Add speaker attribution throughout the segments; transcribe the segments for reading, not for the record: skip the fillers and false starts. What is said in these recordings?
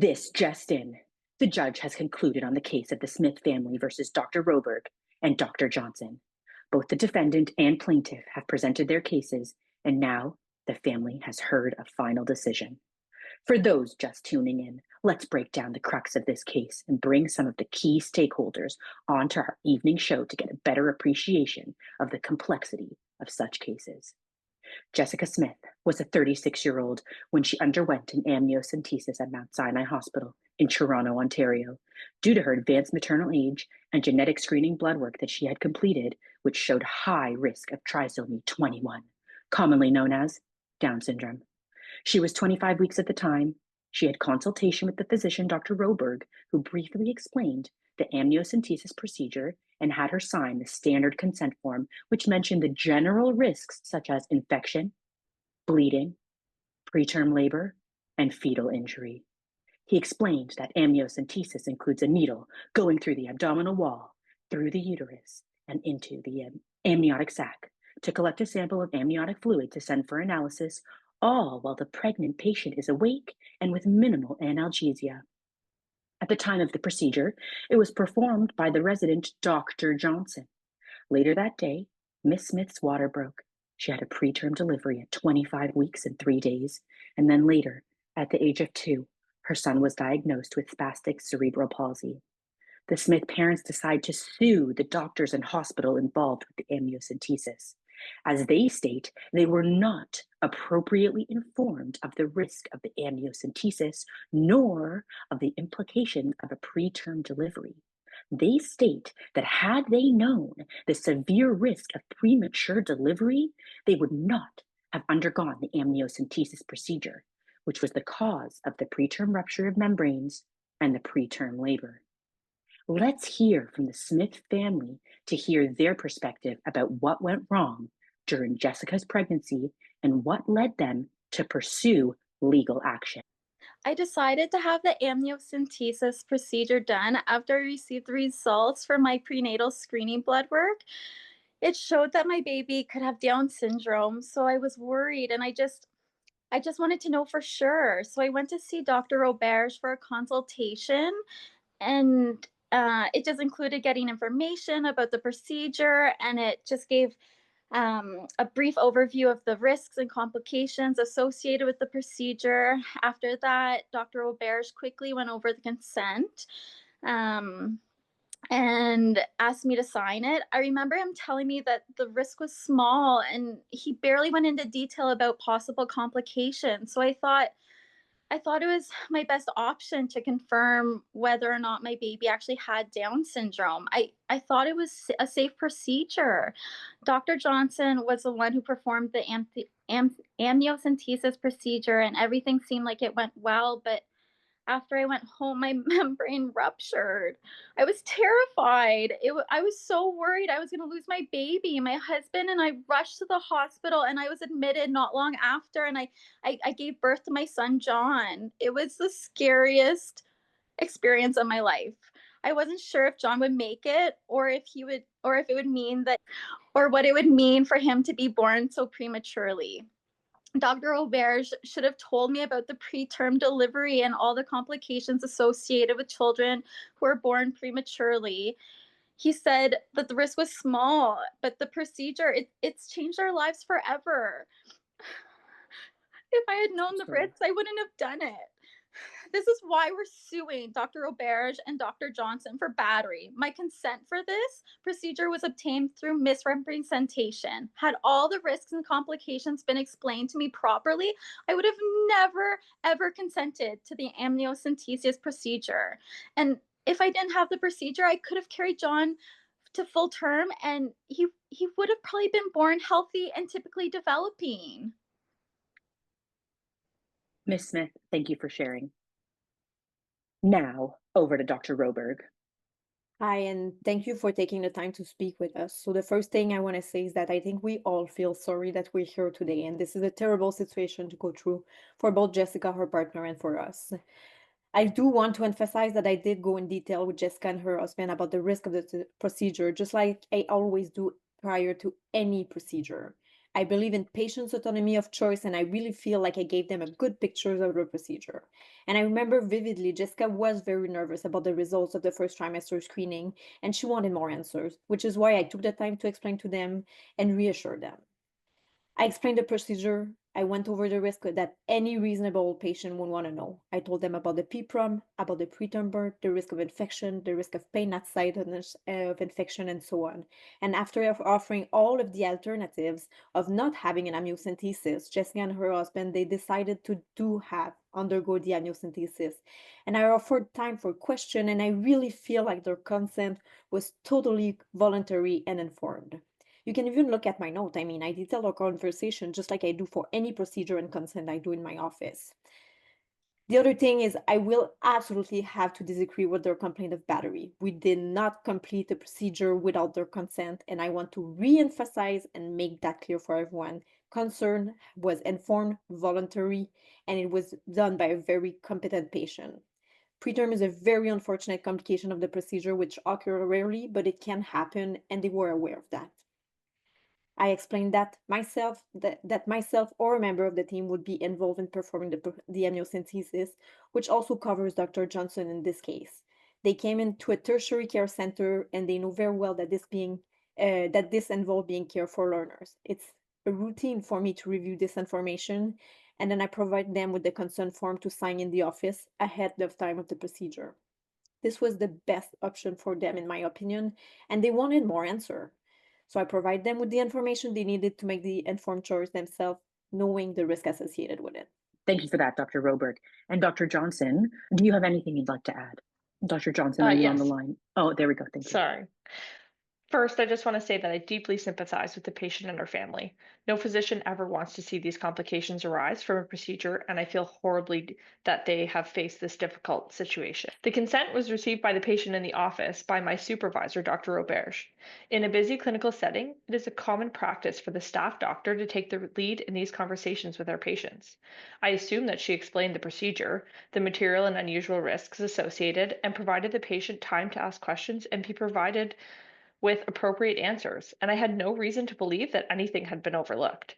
Speaker 1: This just in. The judge has concluded on the case of the Smith family versus Dr. Roberg and Dr. Johnson. Both the defendant and plaintiff have presented their cases, and now the family has heard a final decision. For those just tuning in, let's break down the crux of this case and bring some of the key stakeholders onto our evening show to get a better appreciation of the complexity of such cases. Jessica Smith was a 36-year-old when she underwent an amniocentesis at Mount Sinai Hospital in Toronto, Ontario, due to her advanced maternal age and genetic screening blood work that she had completed, which showed high risk of trisomy 21, commonly known as Down syndrome. She was 25 weeks at the time. She had consultation with the physician, Dr. Roberg, who briefly explained the amniocentesis procedure and had her sign the standard consent form, which mentioned the general risks such as infection, bleeding, preterm labor, and fetal injury. He explained that amniocentesis includes a needle going through the abdominal wall, through the uterus, and into the amniotic sac to collect a sample of amniotic fluid to send for analysis, all while the pregnant patient is awake and with minimal analgesia. At the time of the procedure, it was performed by the resident Dr. Johnson. Later that day, Miss Smith's water broke. She had a preterm delivery at 25 weeks and 3 days, and then later, at the age of 2, her son was diagnosed with spastic cerebral palsy. The Smith parents decide to sue the doctors and hospital involved with the amniocentesis. As they state, they were not appropriately informed of the risk of the amniocentesis, nor of the implications of a preterm delivery. They state that had they known the severe risk of premature delivery, they would not have undergone the amniocentesis procedure, which was the cause of the preterm rupture of membranes and the preterm labor. Let's hear from the Smith family to hear their perspective about what went wrong during Jessica's pregnancy and what led them to pursue legal action.
Speaker 2: I decided to have the amniocentesis procedure done after I received the results from my prenatal screening blood work. It showed that my baby could have Down syndrome, so I was worried and I just wanted to know for sure. So I went to see Dr. Roberge for a consultation, and it just included getting information about the procedure, and it just gave a brief overview of the risks and complications associated with the procedure. After that, Dr. Roberge quickly went over the consent um, and asked me to sign it. I remember him telling me that the risk was small and he barely went into detail about possible complications. So I thought it was my best option to confirm whether or not my baby actually had Down syndrome. I thought it was a safe procedure. Dr. Johnson was the one who performed the amniocentesis procedure, and everything seemed like it went well. But after I went home, my membrane ruptured. I was terrified. I was so worried I was going to lose my baby. My husband and I rushed to the hospital, and I was admitted not long after. And I gave birth to my son, John. It was the scariest experience of my life. I wasn't sure if John would make it, or if he would, or if it would mean that, or what it would mean for him to be born so prematurely. Dr. Auberge should have told me about the preterm delivery and all the complications associated with children who are born prematurely. He said that the risk was small, but the procedure, it's changed our lives forever. If I had known the
Speaker 1: So,
Speaker 2: risks, I wouldn't have done it. This is why we're suing Dr. Auberge and Dr. Johnson for battery. My consent for this procedure was obtained through misrepresentation. Had all the risks and complications been explained to me properly, I would have never, ever consented to the amniocentesis procedure. And if I didn't have the procedure, I could have carried John to full term, and he would have probably been born healthy and typically developing.
Speaker 1: Miss Smith, thank you for sharing. Now, over to Dr. Roberg.
Speaker 3: Hi, and thank you for taking the time to speak with us. So the first thing I want to say is that I think we all feel sorry that we're here today, and this is a terrible situation to go through for both Jessica, her partner, and for us. I do want to emphasize that I did go in detail with Jessica and her husband about the risk of the procedure, just like I always do prior to any procedure. I believe in patients' autonomy of choice, and I really feel like I gave them a good picture of the procedure. And I remember vividly, Jessica was very nervous about the results of the first trimester screening, and she wanted more answers, which is why I took the time to explain to them and reassure them. I explained the procedure. I went over the risk that any reasonable patient would want to know. I told them about the PPROM, about the preterm birth, the risk of infection, the risk of pain at site of infection, and so on. And after offering all of the alternatives of not having an amniocentesis, Jessica and her husband, they decided to undergo the amniocentesis. And I offered time for question, and I really feel like their consent was totally voluntary and informed. You can even look at my note. I mean, I detail our conversation just like I do for any procedure and consent I do in my office. The other thing is I will absolutely have to disagree with their complaint of battery. We did not complete the procedure without their consent, and I want to re-emphasize and make that clear for everyone. Consent was informed, voluntary, and it was done by a very competent patient. Preterm is a very unfortunate complication of the procedure which occur rarely, but it can happen, and they were aware of that. I explained that myself or a member of the team would be involved in performing the amniocentesis, which also covers Dr. Johnson in this case. They came into a tertiary care center, and they know very well that this involved being care for learners. It's a routine for me to review this information, and then I provide them with the consent form to sign in the office ahead of time of the procedure. This was the best option for them, in my opinion, and they wanted more answer. So I provide them with the information they needed to make the informed choice themselves, knowing the risk associated with it.
Speaker 1: Thank you for that, Dr. Roberg. And Dr. Johnson, do you have anything you'd like to add? Dr. Johnson, are you on the
Speaker 4: Yes.
Speaker 1: line? Oh, there we go. Thank you.
Speaker 4: Sorry. First, I just want to say that I deeply sympathize with the patient and her family. No physician ever wants to see these complications arise from a procedure, and I feel horribly that they have faced this difficult situation. The consent was received by the patient in the office by my supervisor, Dr. Roberge. In a busy clinical setting, it is a common practice for the staff doctor to take the lead in these conversations with our patients. I assume that she explained the procedure, the material and unusual risks associated, and provided the patient time to ask questions and be provided with appropriate answers, and I had no reason to believe that anything had been overlooked.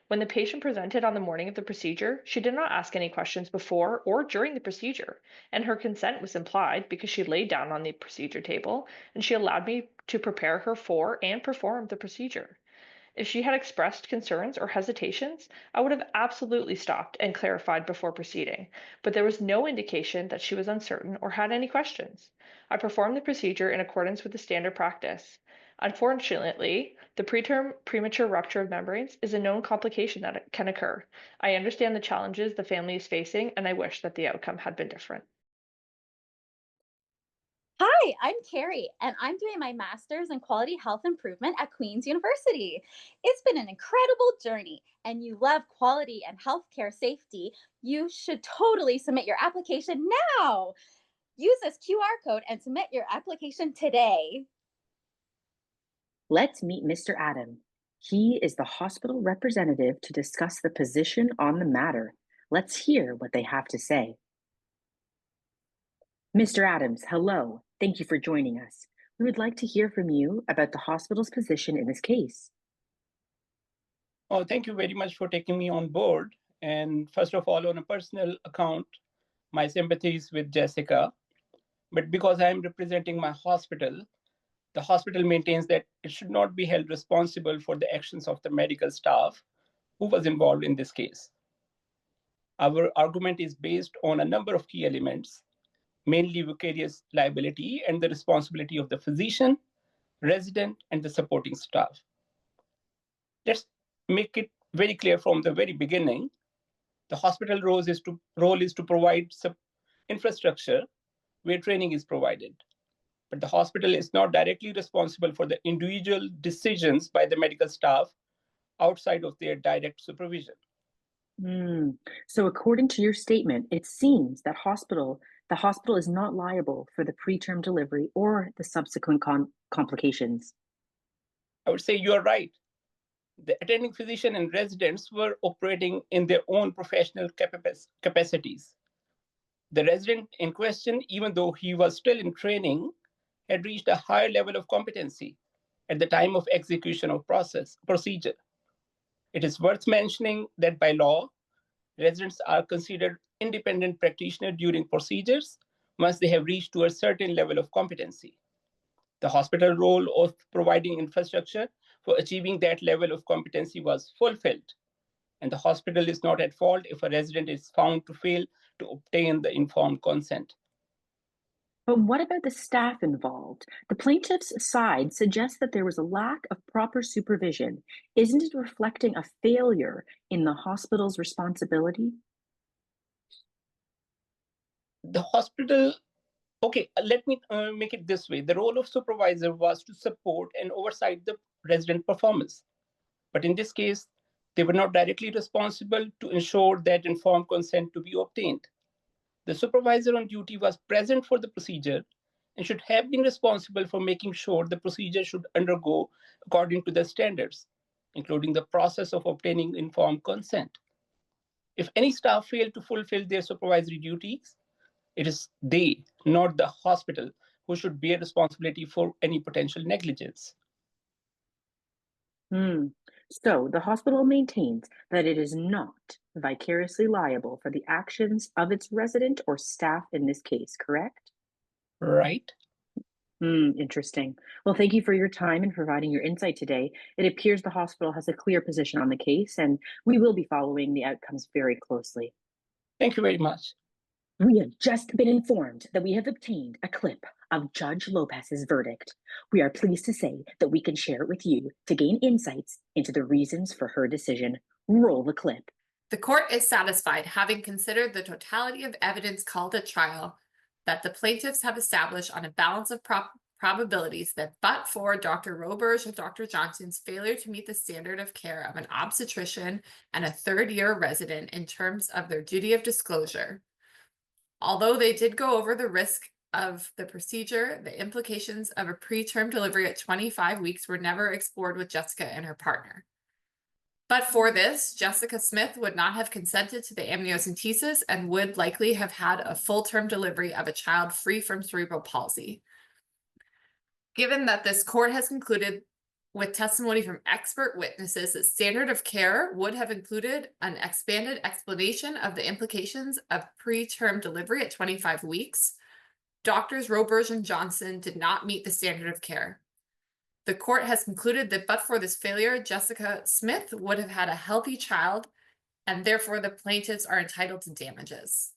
Speaker 4: When the patient presented on the morning of the procedure, she did not ask any questions before or during the procedure, and her consent was implied because she laid down on the procedure table and she allowed me to prepare her for and perform the procedure. If she had expressed concerns or hesitations, I would have absolutely stopped and clarified before proceeding, but there was no indication that she was uncertain or had any questions. I performed the procedure in accordance with the standard practice. Unfortunately, the preterm premature rupture of membranes is a known complication that can occur. I understand the challenges the family is facing, and I wish that the outcome had been different.
Speaker 2: Hi, I'm Carrie, and I'm doing my master's in quality health improvement at Queen's University. It's been an incredible journey, and you love quality and healthcare safety. You should totally submit your application now. Use this QR code and submit your application today.
Speaker 1: Let's meet Mr. Adam. He is the hospital representative to discuss the position on the matter. Let's hear what they have to say. Mr. Adams, hello. Thank you for joining us. We would like to hear from you about the hospital's position in this case.
Speaker 5: Oh, thank you very much for taking me on board. And first of all, on a personal account, my sympathies with Jessica. But because I'm representing my hospital, the hospital maintains that it should not be held responsible for the actions of the medical staff who was involved in this case. Our argument is based on a number of key elements, mainly vicarious liability and the responsibility of the physician, resident, and the supporting staff. Let's make it very clear from the very beginning. The hospital role is to provide infrastructure where training is provided. But the hospital is not directly responsible for the individual decisions by the medical staff outside of their direct supervision.
Speaker 1: So according to your statement, it seems that the hospital is not liable for the preterm delivery or the subsequent complications.
Speaker 5: I would say you're right. The attending physician and residents were operating in their own professional capacities. The resident in question, even though he was still in training, had reached a higher level of competency at the time of execution of procedure. It is worth mentioning that by law, residents are considered independent practitioners during procedures once they have reached to a certain level of competency. The hospital role of providing infrastructure for achieving that level of competency was fulfilled, and the hospital is not at fault if a resident is found to fail to obtain the informed consent.
Speaker 1: But what about the staff involved? The plaintiff's side suggests that there was a lack of proper supervision. Isn't it reflecting a failure in the hospital's responsibility?
Speaker 5: The hospital, okay, let me make it this way. The role of supervisor was to support and oversight the resident performance. But in this case, they were not directly responsible to ensure that informed consent to be obtained. The supervisor on duty was present for the procedure and should have been responsible for making sure the procedure should undergo according to the standards, including the process of obtaining informed consent. If any staff fail to fulfill their supervisory duties, it is they, not the hospital, who should bear responsibility for any potential negligence.
Speaker 1: So the hospital maintains that it is not vicariously liable for the actions of its resident or staff in this case, correct?
Speaker 5: Right.
Speaker 1: Interesting. Well, thank you for your time and providing your insight today. It appears the hospital has a clear position on the case, and we will be following the outcomes very closely.
Speaker 5: Thank you very much.
Speaker 1: We have just been informed that we have obtained a clip of Judge Lopez's verdict. We are pleased to say that we can share it with you to gain insights into the reasons for her decision. Roll the clip.
Speaker 6: The court is satisfied, having considered the totality of evidence called at trial, that the plaintiffs have established on a balance of probabilities that but for Dr. Roberge and Dr. Johnson's failure to meet the standard of care of an obstetrician and a third-year resident in terms of their duty of disclosure, although they did go over the risk of the procedure, the implications of a preterm delivery at 25 weeks were never explored with Jessica and her partner. But for this, Jessica Smith would not have consented to the amniocentesis and would likely have had a full-term delivery of a child free from cerebral palsy. Given that this court has concluded with testimony from expert witnesses that standard of care would have included an expanded explanation of the implications of preterm delivery at 25 weeks, Doctors Roberge and Johnson did not meet the standard of care. The court has concluded that but for this failure, Jessica Smith would have had a healthy child, and therefore the plaintiffs are entitled to damages.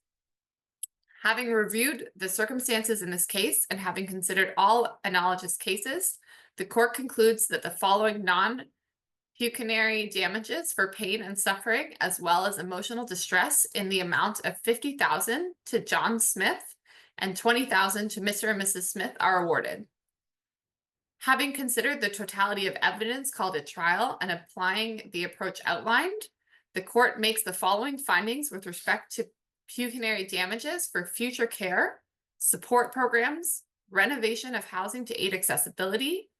Speaker 6: Having reviewed the circumstances in this case and having considered all analogous cases, the court concludes that the following non-pecuniary damages for pain and suffering, as well as emotional distress in the amount of $50,000 to John Smith and $20,000 to Mr. and Mrs. Smith are awarded. Having considered the totality of evidence called at trial and applying the approach outlined, the court makes the following findings with respect to pecuniary damages for future care, support programs, renovation of housing to aid accessibility,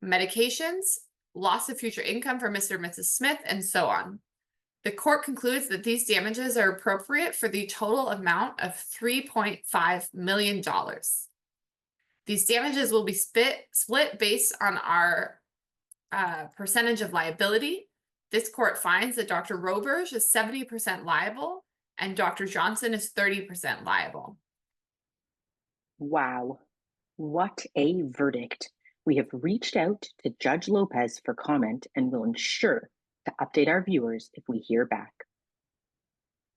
Speaker 6: medications, loss of future income for Mr. and Mrs. Smith, and so on. The court concludes that these damages are appropriate for the total amount of $3.5 million. These damages will be split based on our percentage of liability. This court finds that Dr. Roberge is 70% liable and Dr. Johnson is 30% liable.
Speaker 1: Wow, what a verdict. We have reached out to Judge Lopez for comment and will ensure to update our viewers if we hear back.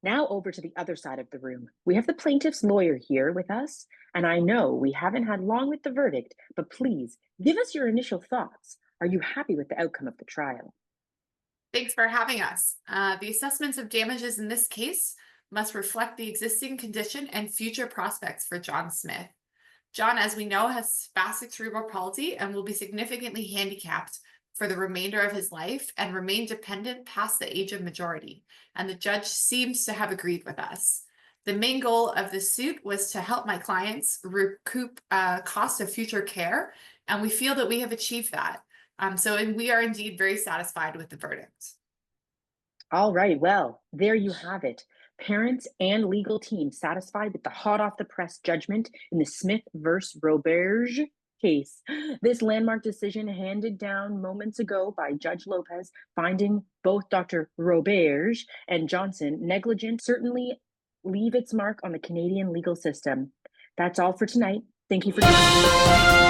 Speaker 1: Now over to the other side of the room. We have the plaintiff's lawyer here with us, and I know we haven't had long with the verdict, but please give us your initial thoughts. Are you happy with the outcome of the trial?
Speaker 6: Thanks for having us. The assessments of damages in this case must reflect the existing condition and future prospects for John Smith. John, as we know, has spastic cerebral palsy and will be significantly handicapped for the remainder of his life and remain dependent past the age of majority. And the judge seems to have agreed with us. The main goal of this suit was to help my clients recoup costs of future care, and we feel that we have achieved that. And we are indeed very satisfied with the verdict.
Speaker 1: All right, well, there you have it. Parents and legal team satisfied with the hot off the press judgment in the Smith versus Roberge case. This landmark decision handed down moments ago by Judge Lopez, finding both Dr. Roberge and Johnson negligent, certainly leave its mark on the Canadian legal system. That's all for tonight. Thank you for joining me.